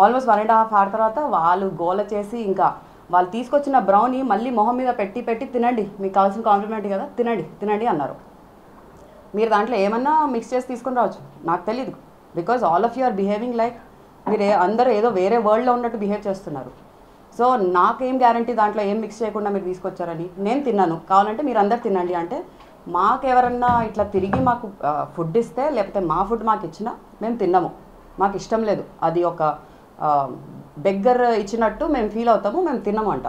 Almost 1.5 hour తర్వాత వాళ్ళు గోల చేసి ఇంకా వాళ్ళు తీసుకొచ్చిన బ్రౌనీ మళ్ళీ మొహం మీద పెట్టి పెట్టి తినండి, మీకు కావాల్సిన కాంప్లిమెంట్ కదా, తినండి తినండి అన్నారు. మీరు దాంట్లో ఏమన్నా మిక్స్ చేసి తీసుకొని రావచ్చు, నాకు తెలియదు. Because all of you are behaving like మీరు అందరూ ఏదో వేరే వరల్డ్లో ఉన్నట్టు బిహేవ్ చేస్తున్నారు. సో నాకేం గ్యారంటీ దాంట్లో ఏం మిక్స్ చేయకుండా మీరు తీసుకొచ్చారని. నేను తిన్నాను, కావాలంటే మీరు అందరు తినండి అంటే మాకెవరన్నా ఇట్లా తిరిగి మాకు ఫుడ్ ఇస్తే లేకపోతే మా ఫుడ్ మాకు ఇచ్చినా మేము తిన్నాము, మాకు ఇష్టం లేదు, అది ఒక బెగ్గర్ ఇచ్చినట్టు మేము ఫీల్ అవుతాము, మేము తిన్నాము అంట.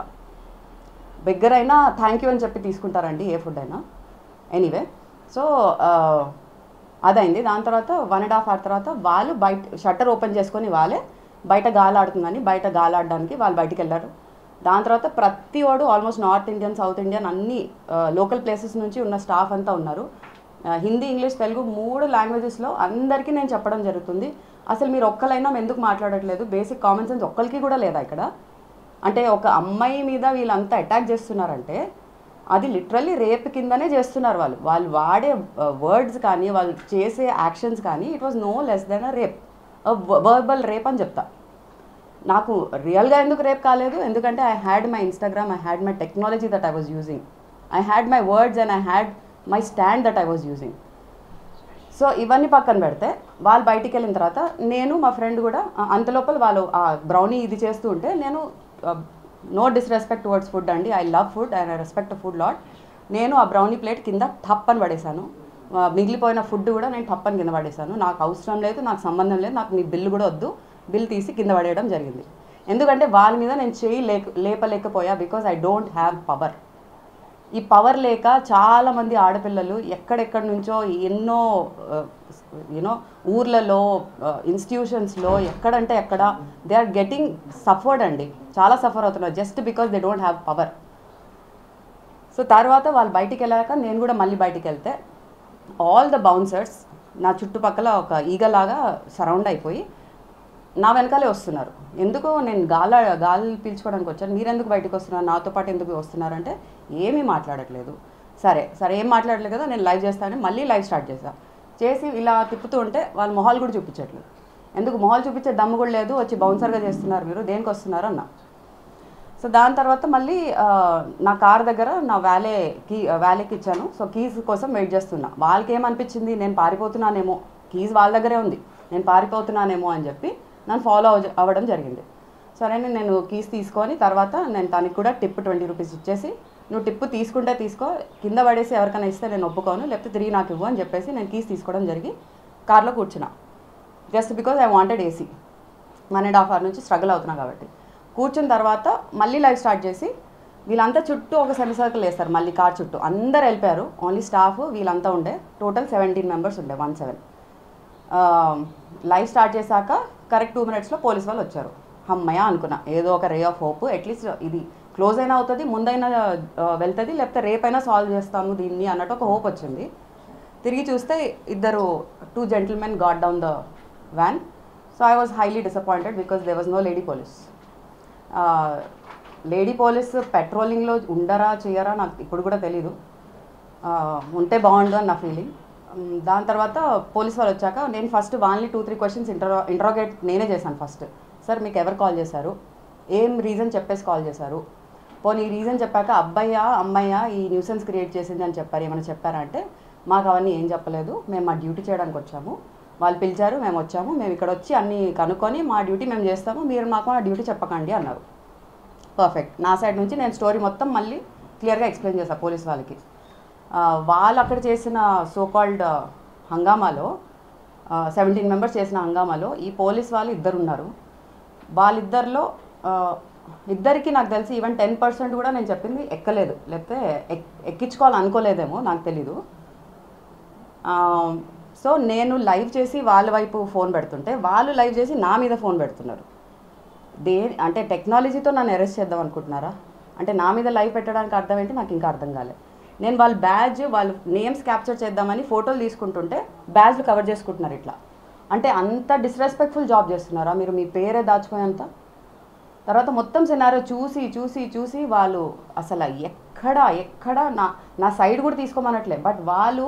బెగ్గర్ అయినా థ్యాంక్ యూ అని చెప్పి తీసుకుంటారండి ఏ ఫుడ్ అయినా. ఎనీవే సో అదైంది. దాని తర్వాత 1.5 hour తర్వాత వాళ్ళు బయట షట్టర్ ఓపెన్ చేసుకొని వాళ్ళే బయట గాలాడుతుందని బయట గాలాడడానికి వాళ్ళు బయటికి వెళ్ళారు. దాని తర్వాత ప్రతి వాడు almost north Indian, south Indian అన్ని లోకల్ ప్లేసెస్ నుంచి ఉన్న స్టాఫ్ అంతా ఉన్నారు. హిందీ, ఇంగ్లీష్, తెలుగు 3 లాంగ్వేజెస్లో అందరికీ నేను చెప్పడం జరుగుతుంది. అసలు మీరు ఒక్కలైనా ఎందుకు మాట్లాడట్లేదు, బేసిక్ కామన్ సెన్స్ ఒక్కరికి కూడా లేదా ఇక్కడ. అంటే ఒక అమ్మాయి మీద వీళ్ళంతా అటాక్ చేస్తున్నారంటే అది లిటరల్లీ రేప్ కిందనే చేస్తున్నారు. వాళ్ళు వాడే వర్డ్స్ కానీ వాళ్ళు చేసే యాక్షన్స్ కానీ it was no less than a rape, verbal rape అని చెప్తా. నాకు రియల్గా ఎందుకు రేప్ కాలేదు, ఎందుకంటే I had my Instagram, I had my technology that I was using, I had my words and I had my stand that I was using. So ఇవన్నీ పక్కన పెడితే వాళ్ళు బయటికి వెళ్ళిన తర్వాత నేను మా ఫ్రెండ్ కూడా అంతలోపల వాళ్ళు ఆ బ్రౌనీ ఇది చేస్తూ ఉంటే నేను నో డిస్రెస్పెక్ట్ టువర్డ్స్ ఫుడ్ అండి, I love food and I respect food lot. నేను ఆ బ్రౌనీ ప్లేట్ కింద టప్పని పడేశాను. మిగిలిపోయిన ఫుడ్ కూడా నేను టప్పని కింద పడేశాను. నాకు అవసరం లేదు, నాకు సంబంధం లేదు, నాకు నీ బిల్లు కూడా వద్దు, బిల్ తీసి కింద పడేయడం జరిగింది. ఎందుకంటే వాళ్ళ మీద నేను చేయి లేపలేకపోయా, because I don't have power. ఈ పవర్ లేక చాలామంది ఆడపిల్లలు ఎక్కడెక్కడి నుంచో ఎన్నో యూనో ఊర్లలో, ఇన్స్టిట్యూషన్స్లో ఎక్కడంటే ఎక్కడ దే ఆర్ గెటింగ్ సఫర్డ్ అండి, చాలా సఫర్ అవుతున్నారు just because they don't have power. So తర్వాత వాళ్ళు బయటికి వెళ్ళాక నేను కూడా మళ్ళీ బయటికి వెళ్తే ఆల్ ద బౌన్సర్స్ నా చుట్టుపక్కల ఒక ఈగలాగా సరౌండ్ అయిపోయి నా వెనకాలే వస్తున్నారు. ఎందుకు నేను గాలి పీల్చుకోవడానికి వచ్చాను, మీరెందుకు బయటకు వస్తున్నారు, నాతో పాటు ఎందుకు వస్తున్నారంటే ఏమీ మాట్లాడట్లేదు. సరే ఏం మాట్లాడలేదు కదా, నేను లైవ్ చేస్తానని మళ్ళీ లైవ్ స్టార్ట్ చేసి ఇలా తిప్పుతూ ఉంటే వాళ్ళ మొహాలు కూడా చూపించట్లేదు. ఎందుకు మొహాలు చూపించే దమ్ము కూడా లేదు, వచ్చి బౌన్సర్గా చేస్తున్నారు, మీరు దేనికి వస్తున్నారు అన్న. సో దాని తర్వాత మళ్ళీ నా కార్ దగ్గర నా వ్యాలేకి ఇచ్చాను. సో కీస్ కోసం వెయిట్ చేస్తున్నా. వాళ్ళకి ఏమనిపించింది, నేను పారిపోతున్నానేమో, కీస్ వాళ్ళ దగ్గరే ఉంది, నేను పారిపోతున్నానేమో అని చెప్పి నన్ను ఫాలో అవ్వడం జరిగింది. సరే నేను కీస్ తీసుకొని తర్వాత నేను తనకి కూడా టిప్ 20 రూపీస్ ఇచ్చేసి, నువ్వు టిప్పు తీసుకుంటే తీసుకో, కింద పడేసి ఎవరికైనా ఇస్తే నేను ఒప్పుకోను, లేకపోతే తిరిగి నాకు ఇవ్వు అని చెప్పేసి నేను కీస్ తీసుకోవడం జరిగి కార్లో కూర్చున్నా. Just because I wanted AC. 1.5 hour నుంచి స్ట్రగుల్ అవుతున్నా కాబట్టి. కూర్చున్న తర్వాత మళ్ళీ లైవ్ స్టార్ట్ చేసి వీళ్ళంతా చుట్టూ ఒక సెమీ సర్కిల్ వేస్తారు మళ్ళీ కార్ చుట్టూ. అందరు వెళ్ళిపోయారు, ఓన్లీ స్టాఫ్ వీళ్ళంతా ఉండే. టోటల్ 17 members ఉండే, 17. లైవ్ స్టార్ట్ చేశాక కరెక్ట్ 2 minutesలో పోలీస్ వాళ్ళు వచ్చారు. అమ్మయ్య అనుకున్నా, ఏదో ఒక రే ఆఫ్ హోప్, అట్లీస్ట్ ఇది క్లోజ్ అయినా అవుతుంది, ముందైనా వెళ్తుంది, లేకపోతే రేపైనా సాల్వ్ చేస్తాము దీన్ని అన్నట్టు ఒక హోప్ వచ్చింది. తిరిగి చూస్తే 2 gentlemen got down the van. So I was highly disappointed because there was no lady police. Lady police పెట్రోలింగ్లో ఉండరా చేయరా నాకు ఇప్పుడు కూడా తెలీదు, ఉంటే బాగుండు అని నా ఫీలింగ్. దాని తర్వాత పోలీస్ వాళ్ళు వచ్చాక నేను ఫస్ట్ వాళ్ళని 2-3 questions ఇంటరాగేట్ నేనే చేశాను. ఫస్ట్, సార్ మీకు ఎవరు కాల్ చేశారు, ఏం రీజన్ చెప్పేసి కాల్ చేశారు, పోనీ ఈ రీజన్ చెప్పాక అమ్మాయ్యా ఈ న్యూసెన్స్ క్రియేట్ చేసింది అని చెప్పారు, ఏమైనా చెప్పారా అంటే మాకు అవన్నీ ఏం చెప్పలేదు, మేము మా డ్యూటీ చేయడానికి వచ్చాము, వాళ్ళు పిలిచారు మేము వచ్చాము, మేము ఇక్కడ వచ్చి అన్నీ కనుక్కొని మా డ్యూటీ మేము చేస్తాము, మీరు మాకు మా డ్యూటీ చెప్పకండి అన్నారు. పర్ఫెక్ట్. నా సైడ్ నుంచి నేను స్టోరీ మొత్తం మళ్ళీ క్లియర్గా ఎక్స్ప్లెయిన్ చేశాను పోలీస్ వాళ్ళకి. వాళ్ళు అక్కడ చేసిన సోకాల్డ్ హంగామాలో 17 members చేసిన హంగామాలో ఈ పోలీస్ వాళ్ళు 2 ఉన్నారు. వాళ్ళిద్దరిలో ఇద్దరికి నాకు తెలిసి ఈవెన్ 10% కూడా నేను చెప్పింది ఎక్కలేదు, లేకపోతే ఎక్కించుకోవాలనుకోలేదేమో నాకు తెలీదు. సో నేను లైవ్ చేసి వాళ్ళ వైపు ఫోన్ పెడుతుంటే వాళ్ళు లైవ్ చేసి నా మీద ఫోన్ పెడుతున్నారు. అంటే టెక్నాలజీతో నన్ను అరెస్ట్ చేద్దాం అనుకుంటున్నారా అంటే నా మీద లైవ్ పెట్టడానికి అర్థం ఏంటి నాకు ఇంకా అర్థం కాలేదు. నేను వాళ్ళ బ్యాడ్జ్ వాళ్ళ నేమ్స్ క్యాప్చర్ చేద్దామని ఫోటోలు తీసుకుంటుంటే బ్యాడ్జ్లు కవర్ చేసుకుంటున్నారు ఇట్లా. అంటే అంత డిస్రెస్పెక్ట్ఫుల్ జాబ్ చేస్తున్నారా మీరు, మీ పేరే దాచుకునేంత. తర్వాత మొత్తం సినారో చూసి వాళ్ళు అసలు ఎక్కడ నా సైడ్ కూడా తీసుకోమనట్లే. బట్ వాళ్ళు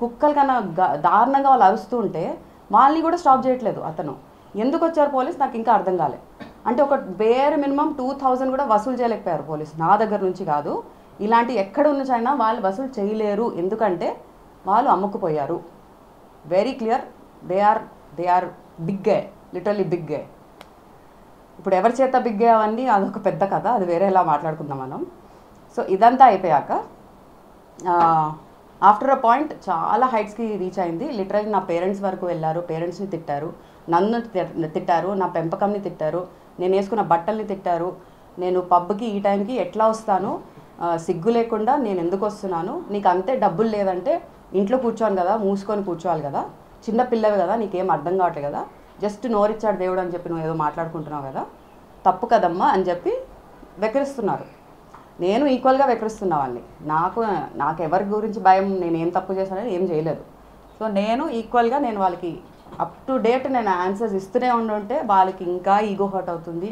కుక్కలు కన్నా దారుణంగా వాళ్ళు అరుస్తూ ఉంటే వాళ్ళని కూడా స్టాప్ చేయట్లేదు అతను. ఎందుకు వచ్చారు పోలీస్ నాకు ఇంకా అర్థం కాలే. అంటే ఒక బేర్ మినిమం 2000 కూడా వసూలు చేయలేకపోయారు పోలీస్, నా దగ్గర నుంచి కాదు. ఇలాంటి ఎక్కడ ఉన్న చైనా వాళ్ళు వసూలు చేయలేరు, ఎందుకంటే వాళ్ళు అమ్ముకుపోయారు. Very clear. They are big gay, literally big gay. ఇప్పుడు ఎవరి చేత బిగ్ గే అవన్నీ అదొక పెద్ద కథ, అది వేరేలా మాట్లాడుకుందాం మనం. సో ఇదంతా అయిపోయాక ఆఫ్టర్ అ పాయింట్ చాలా హైట్స్కి రీచ్ అయింది. లిటరల్లీ నా పేరెంట్స్ వరకు వెళ్ళారు, పేరెంట్స్ని తిట్టారు, నన్ను తిట్టారు, నా పెంపకంని తిట్టారు, నేను వేసుకున్న బట్టల్ని తిట్టారు, నేను పబ్కి ఈ టైంకి ఎట్లా వస్తాను, సిగ్గు లేకుండా నేను ఎందుకు వస్తున్నాను, నీకు అంతే డబ్బులు లేదంటే ఇంట్లో కూర్చోను కదా, మూసుకొని కూర్చోవాలి కదా, చిన్న పిల్లవి కదా, నీకేం అర్థం కావట్లేదు కదా, జస్ట్ నోరిచ్చాడు దేవుడు అని చెప్పి నువ్వు ఏదో మాట్లాడుకుంటున్నావు కదా, తప్పు కదమ్మా అని చెప్పి వెక్కిరిస్తున్నారు. నేను ఈక్వల్గా వెక్కిరిస్తున్నా వాళ్ళని. నాకు ఎవరి గురించి భయం, నేను ఏం తప్పు చేశానని ఏం చేయలేదు. సో నేను ఈక్వల్గా నేను వాళ్ళకి అప్ టు డేట్ నేను ఆన్సర్స్ ఇస్తూనే ఉండుంటే వాళ్ళకి ఇంకా ఈగో హర్ట్ అవుతుంది.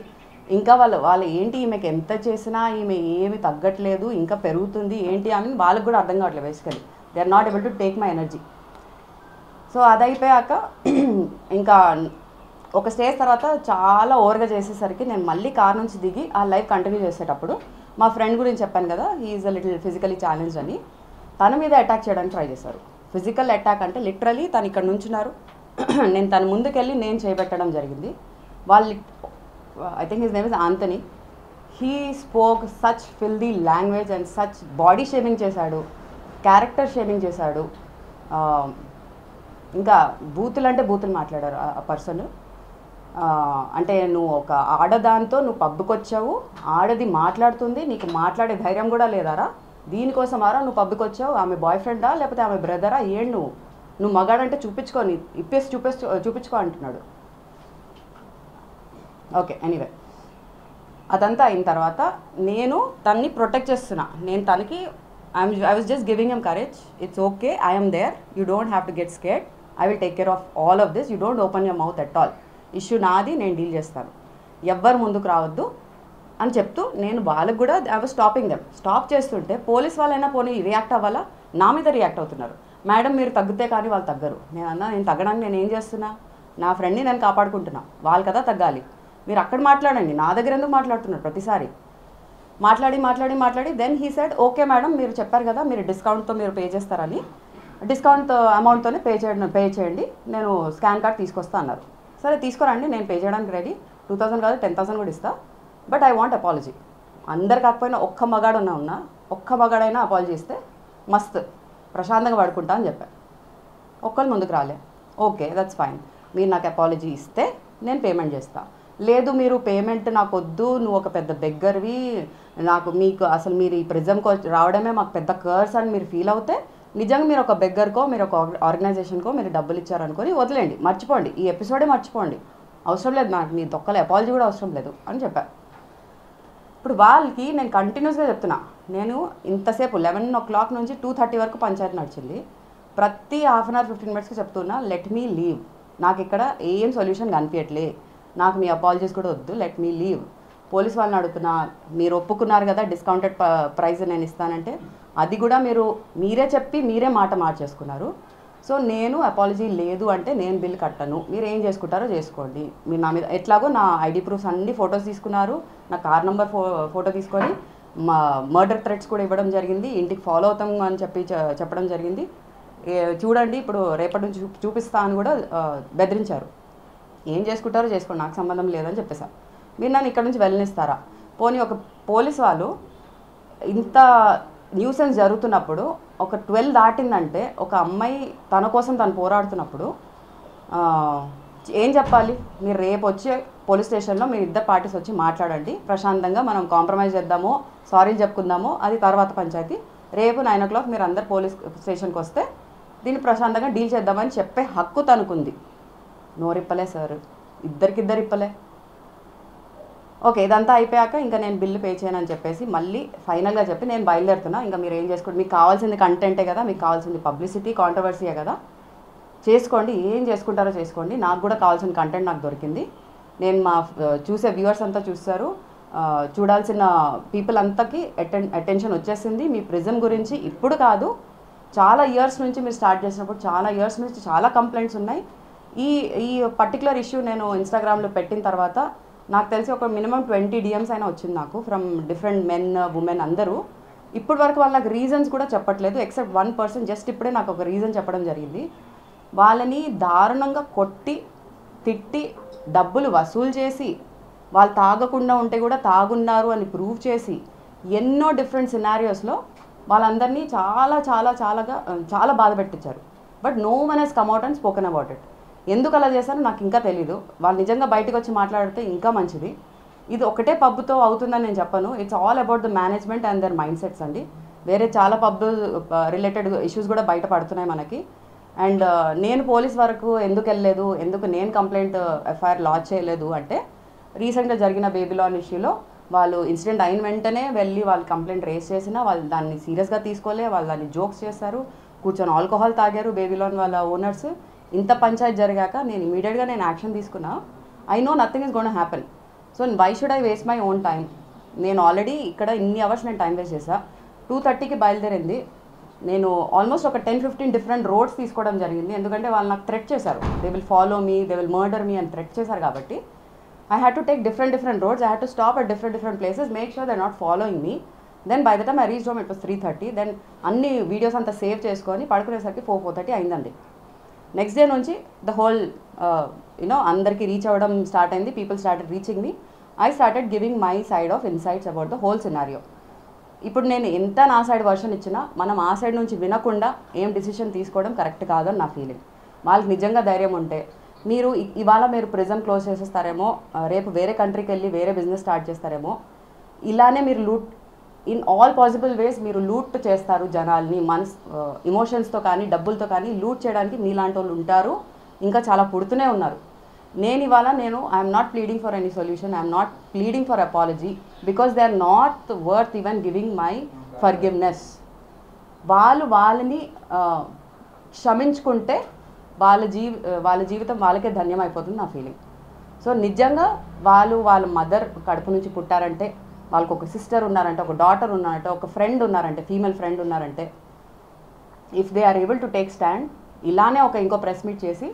ఇంకా వాళ్ళు ఏంటి ఈమెకి ఎంత చేసినా ఈమె ఏమి తగ్గట్లేదు, ఇంకా పెరుగుతుంది ఏంటి అని వాళ్ళకి కూడా అర్థం కావట్లేదు. Basically they are not able to take my energy. So అది అయిపోయాక ఇంకా ఒక స్టేజ్ తర్వాత చాలా ఓవర్గా చేసేసరికి నేను మళ్ళీ కార్ నుంచి దిగి ఆ లైఫ్ కంటిన్యూ చేసేటప్పుడు మా ఫ్రెండ్ గురించి చెప్పాను కదా, he is a little physically challenge అని, తన మీద అటాక్ చేయడానికి ట్రై చేశారు. ఫిజికల్ అటాక్ అంటే లిటరలీ తను ఇక్కడ నుంచున్నారు, నేను తన ముందుకెళ్ళి నేను చేపెట్టడం జరిగింది. వాళ్ళు I think his name is Anthony. He spoke such filthy language and such body shaming చేశాడు, క్యారెక్టర్ షేమింగ్ చేశాడు, ఇంకా బూతులు అంటే బూతులు మాట్లాడారు ఆ పర్సన్. అంటే నువ్వు ఒక ఆడదాంతో నువ్వు పబ్కి వచ్చావు, ఆడది మాట్లాడుతుంది, నీకు మాట్లాడే ధైర్యం కూడా లేదారా, దీనికోసమారా నువ్వు పబ్కి వచ్చావు, ఆమె బాయ్ ఫ్రెండా లేకపోతే ఆమె బ్రదరా, నువ్వు మగాడంటే చూపించుకొని చూపించుకో అంటున్నాడు. ఓకే, ఎనీవే అదంతా అయిన తర్వాత నేను తన్ని ప్రొటెక్ట్ చేస్తున్నా. నేను తనకి I was just giving him courage. It's okay, I'm there, you don't have to get scared, I will take care of all of this, you don't open your mouth at all, issue నాది, నేను deal చేస్తాను, ఎవ్వరు ముందుకు రావద్దు అని చెప్తూ నేను వాళ్ళకు కూడా I was stopping them. Stop చేస్తుంటే పోలీస్ వాళ్ళైనా పోనీ రియాక్ట్ అవ్వాలా, నా మీద రియాక్ట్ అవుతున్నారు. మేడం మీరు తగ్గితే కానీ వాళ్ళు తగ్గరు. నేను తగ్గడానికి నేను ఏం చేస్తున్నా, నా ఫ్రెండ్ని నేను కాపాడుకుంటున్నా, వాళ్ళు కదా తగ్గాలి, మీరు అక్కడ మాట్లాడండి, నా దగ్గర ఎందుకు మాట్లాడుతున్నారు ప్రతిసారి. మాట్లాడి then he said okay madam మీరు చెప్పారు కదా మీరు డిస్కౌంట్తో మీరు పే చేస్తారని, డిస్కౌంట్ అమౌంట్తోనే పే చేయండి, నేను స్కాన్ కార్డ్ తీసుకొస్తా అన్నారు. సరే తీసుకురండి, నేను పే చేయడానికి రెడీ, 2000 కాదు 10,000 కూడా ఇస్తా, బట్ ఐ వాంట్ అపాలజీ. అందరు కాకపోయినా ఒక్క మగాడైనా అపాలజీ ఇస్తే మస్త్ ప్రశాంతంగా పడుకుంటా అని చెప్పాను. ఒక్కరు ముందుకు రాలే. ఓకే దట్స్ ఫైన్, మీరు నాకు అపాలజీ ఇస్తే నేను పేమెంట్ చేస్తా, లేదు మీరు పేమెంట్ నాకు వద్దు, నువ్వు ఒక పెద్ద బెగ్గర్వి, మీకు అసలు మీరు ఈ ప్రిజంకి రావడమే మాకు పెద్ద కర్స్ అని మీరు ఫీల్ అవుతే నిజంగా మీరు ఒక బెగ్గర్కో మీరు ఒక ఆర్గనైజేషన్కో మీరు డబ్బులు ఇచ్చారనుకొని వదిలేండి, మర్చిపోండి, ఈ ఎపిసోడే మర్చిపోండి, అవసరం లేదు నాకు మీ దొక్కల అపాలజీ కూడా అవసరం లేదు అని చెప్పాను. ఇప్పుడు వాళ్ళకి నేను కంటిన్యూస్గా చెప్తున్నా, నేను ఇంతసేపు 11 o'clock నుంచి 2:30 వరకు పంచాయతీ నడిచింది, ప్రతి హాఫ్ అన్ అవర్ 15 minutesకి చెప్తున్నా లెట్ మీ లీవ్, నాకు ఇక్కడ ఏం సొల్యూషన్ కనిపించట్లే, నాకు మీ అపాలజీస్ కూడా వద్దు, లెట్ మీ లీవ్. పోలీస్ వాళ్ళని అడుగుతున్నా, మీరు ఒప్పుకున్నారు కదా డిస్కౌంటెడ్ ప్రైస్ నేను ఇస్తానంటే, అది కూడా మీరే చెప్పి మీరే మాట మార్చేసుకున్నారు. సో నేను అపాలజీ లేదు అంటే నేను బిల్ కట్టను, మీరు ఏం చేసుకుంటారో చేసుకోండి, మీరు నా మీద ఎట్లాగో నా ఐడి ప్రూఫ్స్ అన్ని ఫొటోస్ తీసుకున్నారు, నా కార్ నెంబర్ ఫోటో తీసుకొని మర్డర్ థ్రెట్స్ కూడా ఇవ్వడం జరిగింది, ఇంటికి ఫాలో అవుతాం అని చెప్పడం జరిగింది, చూడండి ఇప్పుడు రేపటి నుంచి చూపిస్తా అని కూడా బెదిరించారు. ఏం చేసుకుంటారో చేసుకోండి, నాకు సంబంధం లేదని చెప్పేశారు. మీరు నన్ను ఇక్కడ నుంచి వెళ్ళనిస్తారా? పోనీ ఒక పోలీస్ వాళ్ళు ఇంత న్యూసెన్స్ జరుగుతున్నప్పుడు ఒక 12 దాటిందంటే ఒక అమ్మాయి తన కోసం తను పోరాడుతున్నప్పుడు ఏం చెప్పాలి? మీరు రేపు వచ్చి పోలీస్ స్టేషన్లో మీరు ఇద్దరు పార్టీస్ వచ్చి మాట్లాడండి, ప్రశాంతంగా మనం కాంప్రమైజ్ చేద్దామో సారీలు చెప్పుకుందామో అది తర్వాత పంచాయతీ, రేపు 9 o'clock మీరు అందరు పోలీస్ స్టేషన్కి వస్తే దీన్ని ప్రశాంతంగా డీల్ చేద్దామని చెప్పే హక్కు తనుకుంది. నోరిప్పలే సార్, ఇద్దరికిద్దరు ఇప్పలే. ఓకే ఇదంతా అయిపోయాక ఇంకా నేను బిల్లు పే చేయనని చెప్పేసి మళ్ళీ ఫైనల్గా చెప్పి నేను బయలుదేరుతున్నా. ఇంకా మీరు ఏం చేసుకోండి, మీకు కావాల్సింది కంటెంటే కదా, మీకు కావాల్సింది పబ్లిసిటీ కాంట్రవర్సీయే కదా, చేసుకోండి, ఏం చేసుకుంటారో చేసుకోండి, నాకు కూడా కావాల్సిన కంటెంట్ నాకు దొరికింది. నేను మా చూసే వ్యూవర్స్ అంతా చూస్తారు, చూడాల్సిన పీపుల్ అంతకి అటెన్షన్ వచ్చేసింది. మీ ప్రిజం గురించి ఇప్పుడు కాదు, చాలా ఇయర్స్ నుంచి మీరు స్టార్ట్ చేసినప్పుడు చాలా ఇయర్స్ నుంచి చాలా కంప్లైంట్స్ ఉన్నాయి. ఈ ఈ పర్టికులర్ ఇష్యూ నేను ఇన్స్టాగ్రామ్లో పెట్టిన తర్వాత నాకు తెలిసి ఒక మినిమం 20 DMs అయినా వచ్చింది నాకు ఫ్రమ్ డిఫరెంట్ మెన్ ఉమెన్ అందరూ. ఇప్పటి వరకు వాళ్ళకి రీజన్స్ కూడా చెప్పట్లేదు, ఎక్సెప్ట్ 1 person జస్ట్ ఇప్పుడే నాకు ఒక రీజన్ చెప్పడం జరిగింది. వాళ్ళని దారుణంగా కొట్టి తిట్టి డబ్బులు వసూలు చేసి వాళ్ళు తాగకుండా ఉంటే కూడా తాగున్నారు అని ప్రూవ్ చేసి ఎన్నో డిఫరెంట్ సినారియోస్లో వాళ్ళందరినీ చాలా చాలా చాలాగా చాలా బాధ పెట్టించారు. But no one has come out and spoken about it. ఎందుకు అలా చేశారో నాకు ఇంకా తెలీదు. వాళ్ళు నిజంగా బయటకు వచ్చి మాట్లాడితే ఇంకా మంచిది. ఇది ఒకటే పబ్తో అవుతుందని నేను చెప్పను. It's all about the management and their mind sets అండి. వేరే చాలా పబ్ రిలేటెడ్ ఇష్యూస్ కూడా బయట పడుతున్నాయి మనకి. అండ్ నేను పోలీస్ వరకు ఎందుకు వెళ్ళలేదు, ఎందుకు నేను కంప్లైంట్ FIR లాంచ్ చేయలేదు అంటే, రీసెంట్గా జరిగిన బేబీలాన్ ఇష్యూలో వాళ్ళు ఇన్సిడెంట్ అయిన వెంటనే వెళ్ళి వాళ్ళు కంప్లైంట్ రేస్ చేసినా వాళ్ళు దాన్ని సీరియస్గా తీసుకోలే. వాళ్ళు దాన్ని జోక్స్ చేస్తారు, కూర్చొని ఆల్కహాల్ తాగారు బేబీలాన్ వాళ్ళ ఓనర్స్. ఇంత పంచాయతీ జరిగాక నేను ఇమీడియట్గా యాక్షన్ తీసుకున్నా. I know nothing is gonna happen. So why should I waste my own time? నేను ఆల్రెడీ ఇక్కడ ఇన్ని అవర్స్ నేను టైం వేస్ట్ చేసా. 2:30కి బయలుదేరింది. నేను ఆల్మోస్ట్ ఒక 10-15 డిఫరెంట్ రోడ్స్ తీసుకోవడం జరిగింది. ఎందుకంటే వాళ్ళు నాకు థ్రెట్ చేశారు, they will follow me, they will murder me అని థ్రెట్ చేశారు. కాబట్టి I had to take different roads. I had to stop at different places, make sure they're not following me. Then by the time I reached home, it was 3:30. Then అన్ని videos అంతా save చేసుకొని పడుకునేసరికి 4:30 అయిందండి. Next day నుంచి the whole అందరికీ reach అవ్వడం start అయింది. People started reaching me. I started giving my side of insights about the whole scenario. ఇప్పుడు నేను ఎంత నా సైడ్ వర్షన్ ఇచ్చినా మనం ఆ సైడ్ నుంచి వినకుండా ఏం డిసిషన్ తీసుకోవడం కరెక్ట్ కాదని నా ఫీలింగ్. వాళ్ళకి నిజంగా ధైర్యం ఉంటే మీరు ఇవాళ మీరు ప్రిజన్ క్లోజ్ చేసేస్తారేమో, రేపు వేరే కంట్రీకి వెళ్ళి వేరే బిజినెస్ స్టార్ట్ చేస్తారేమో, ఇలానే మీరు లూట్ ఇన్ ఆల్ పాసిబుల్ వేస్ మీరు లూట్ చేస్తారు జనాల్ని. ఇమోషన్స్తో కానీ డబ్బులతో కానీ లూట్ చేయడానికి మీలాంటి వాళ్ళు ఉంటారు, ఇంకా చాలా పుడుతూనే ఉన్నారు. ఇవాళ I'm not pleading for any solution, I'm not pleading for apology, because they are not worth even giving my forgiveness. వాళ్ళని క్షమించుకుంటే వాళ్ళ జీవితం వాళ్ళకే ధన్యం అయిపోతుంది నా ఫీలింగ్. సో నిజంగా వాళ్ళ మదర్ కడుపు నుంచి పుట్టారంటే, వాళ్ళకు ఒక సిస్టర్ ఉన్నారంటే, ఒక డాటర్ ఉన్నారంటే, ఒక ఫ్రెండ్ ఉన్నారంటే, ఫీమేల్ ఫ్రెండ్ ఉన్నారంటే, if they are able to take stand, ఇలానే ఇంకో ప్రెస్ మీట్ చేసి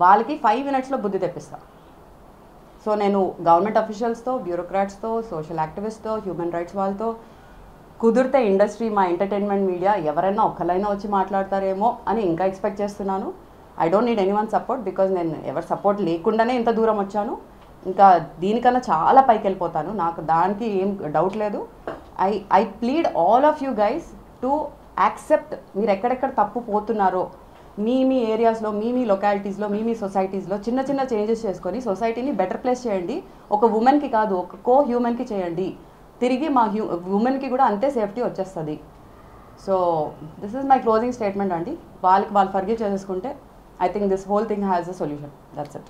వాళ్ళకి 5 minutesలో బుద్ధి తెప్పిస్తాను. సో నేను గవర్నమెంట్ అఫీషియల్స్తో, బ్యూరోక్రాట్స్తో, సోషల్ యాక్టివిస్ట్తో, హ్యూమన్ రైట్స్ వాళ్ళతో, కుదిరితే ఇండస్ట్రీ, మా ఎంటర్టైన్మెంట్ మీడియా ఎవరైనా ఒక్కలైనా వచ్చి మాట్లాడతారేమో అని ఇంకా ఎక్స్పెక్ట్ చేస్తున్నాను. I don't need any one support, because నేను ఎవరి సపోర్ట్ లేకుండానే ఇంత దూరం వచ్చాను. ఇంకా దీనికన్నా చాలా పైకి వెళ్ళిపోతాను, నాకు దానికి ఏం డౌట్ లేదు. I plead all of you guys to accept మీరు ఎక్కడెక్కడ తప్పు పోతున్నారో మీ ఏరియాస్లో, మీ లొకాలిటీస్లో, మీ సొసైటీస్లో చిన్న చిన్న చేంజెస్ చేసుకొని సొసైటీని బెటర్ ప్లేస్ చేయండి. ఒక ఉమెన్కి కాదు, ఒక హ్యూమన్కి చేయండి. తిరిగి మా ఉమెన్కి కూడా అంతే సేఫ్టీ వచ్చేస్తుంది. So this is my closing statement అండి. వాళ్ళు ఫర్గివ్ చేసేసుకుంటే I think this whole thing has a solution. That's it.